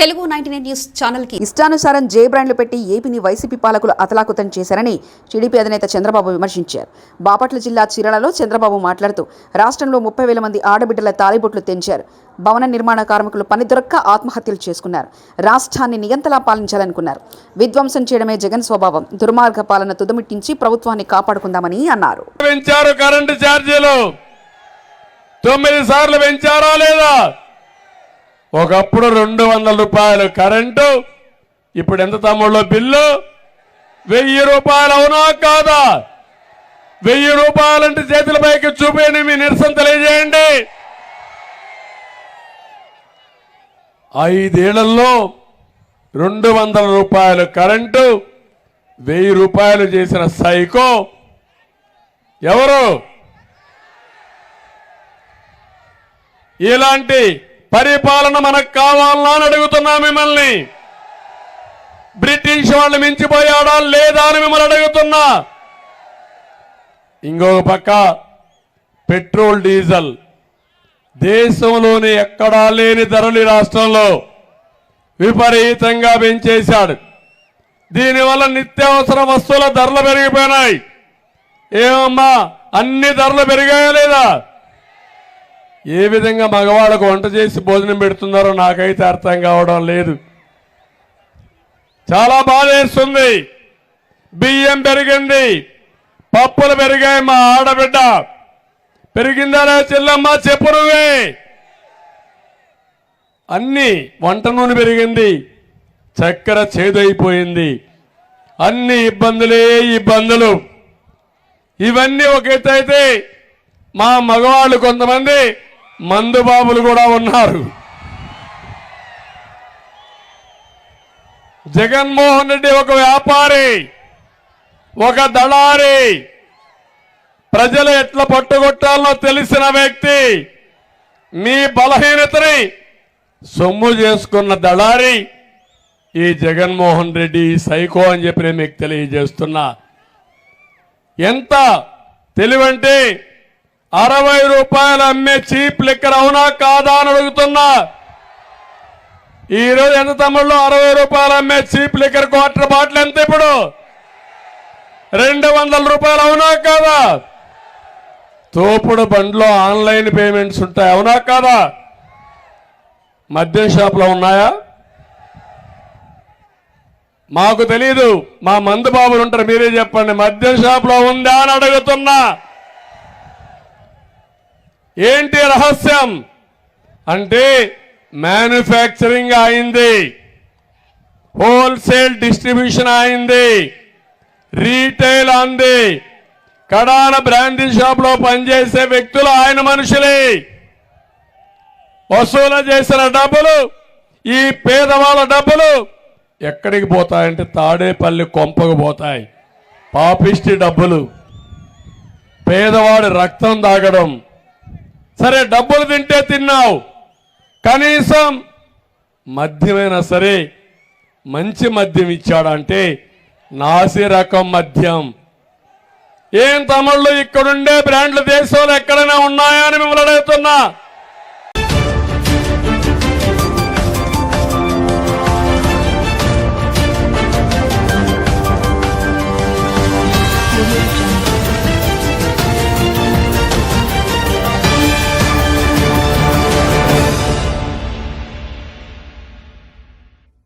Telugu 99 news channel కి ఇష్టానుసారం జే బ్రాండ్లు పెట్టి ఏపీని వైసీపీ పాలకులు అతలాకుతం చేశారని టీడీపీ అధినేత చంద్రబాబు విమర్శించారు. బాపట్ల జిల్లా చీరాలలో చంద్రబాబు మాట్లాడుతూ రాష్ట్రంలో 30,000 మంది ఆడబిడ్డల తాలిబొట్లు తెంచారు. భవన నిర్మాణ కార్మికులు పని దొరక్క ఆత్మహత్యలు చేసుకున్నారు. రాష్ట్రాన్ని నియంతలా పాలించాలనుకున్నారు. విధ్వంసం చేయడమే జగన్ స్వభావం. దుర్మార్గ పాలన తుదమిట్టించి ప్రభుత్వాన్ని కాపాడుకుందామని అన్నారు. కరెంటు ఛార్జీలు 9 సార్లు పెంచారా లేదా? ఒకప్పుడు 200 రూపాయలు కరెంటు, ఇప్పుడు ఎంత తమ్ముళ్ళో బిల్లు? 1000 రూపాయలు. అవునా కాదా? 1000 రూపాయలంటే చేతుల పైకి చూపేయండి, మీ నిరసన తెలియజేయండి. 5 ఏళ్లలో 200 రూపాయలు కరెంటు, 1000 రూపాయలు చేసిన సైకో ఎవరు? ఇలాంటి పరిపాలన మనకు కావాలన్నా అని అడుగుతున్నా మిమ్మల్ని. బ్రిటిష్ వాళ్ళు మించిపోయాడా లేదా అని మిమ్మల్ని అడుగుతున్నా. ఇంకొక పక్క పెట్రోల్ డీజిల్ దేశంలోని ఎక్కడా లేని ధరలు రాష్ట్రంలో విపరీతంగా పెంచేశాడు. దీనివల్ల నిత్యావసర వస్తువుల ధరలు పెరిగిపోయినాయి. ఏమమ్మా, అన్ని ధరలు పెరిగాయా లేదా? ఏ విధంగా మగవాళ్ళకు వంట చేసి భోజనం పెడుతున్నారో నాకైతే అర్థం కావడం లేదు. చాలా బాధేస్తుంది. బియ్యం పెరిగింది, పప్పులు పెరిగాయి. మా ఆడబిడ్డ పెరిగిందా చెల్లమ్మ చెప్పు నువ్వే. అన్ని వంట నూనె పెరిగింది, చక్కెర చేదైపోయింది. అన్ని ఇబ్బందులే ఇబ్బందులు. ఇవన్నీ ఒక ఎత్తు అయితే మా మగవాళ్ళు కొంతమంది మందు బాబులు కూడా ఉన్నారు. జగన్మోహన్ రెడ్డి ఒక వ్యాపారి, ఒక దళారి, ప్రజలు ఎట్లా పట్టుకొట్టాలనో తెలిసిన వ్యక్తి. మీ బలహీనతని సొమ్ము చేసుకున్న దళారి ఈ జగన్మోహన్ రెడ్డి సైకో అని చెప్పి నేను మీకు తెలియజేస్తున్నా. ఎంత తెలివంటే 60 రూపాయలు అమ్మే చీప్ లిక్కర్ అవునా కాదా అని అడుగుతున్నా. ఈరోజు ఎంత తమ్ముళ్ళు 60 రూపాయలు అమ్మే చీప్ లిక్కర్ క్వార్టర్ బాటిల్ ఎంత? ఇప్పుడు 200 రూపాయలు. అవునా కాదా? తోపుడు బండ్లో ఆన్లైన్ పేమెంట్స్ ఉంటాయి. అవునా కాదా? మద్యం షాపులో ఉన్నాయా? మాకు తెలీదు, మా మందు బాబులు ఉంటారు, మీరే చెప్పండి. మద్యం షాపులో ఉందా అని అడుగుతున్నా. ఏంటి రహస్యం అంటే మ్యానుఫ్యాక్చరింగ్ అయింది, హోల్సేల్ డిస్ట్రిబ్యూషన్ అయింది, రీటైల్ అంది. కడాన బ్రాండీ షాప్ లో పనిచేసే వ్యక్తులు ఆయన మనుషులే. వసూలు చేసిన డబ్బులు, ఈ పేదవాళ్ళ డబ్బులు ఎక్కడికి పోతాయంటే తాడేపల్లి కొంపకు పోతాయి. పాపిష్టి డబ్బులు, పేదవాడి రక్తం తాగడం. సరే, డబ్బులు తింటే తిన్నావు, కనీసం మద్యమైనా సరే మంచి మద్యం ఇచ్చాడంటే నాసి రకం మద్యం. ఏం తమ్ముళ్ళు, ఇక్కడుండే బ్రాండ్లు దేశంలో ఎక్కడైనా ఉన్నాయా అని మిమ్మల్ని అడుగుతున్నా.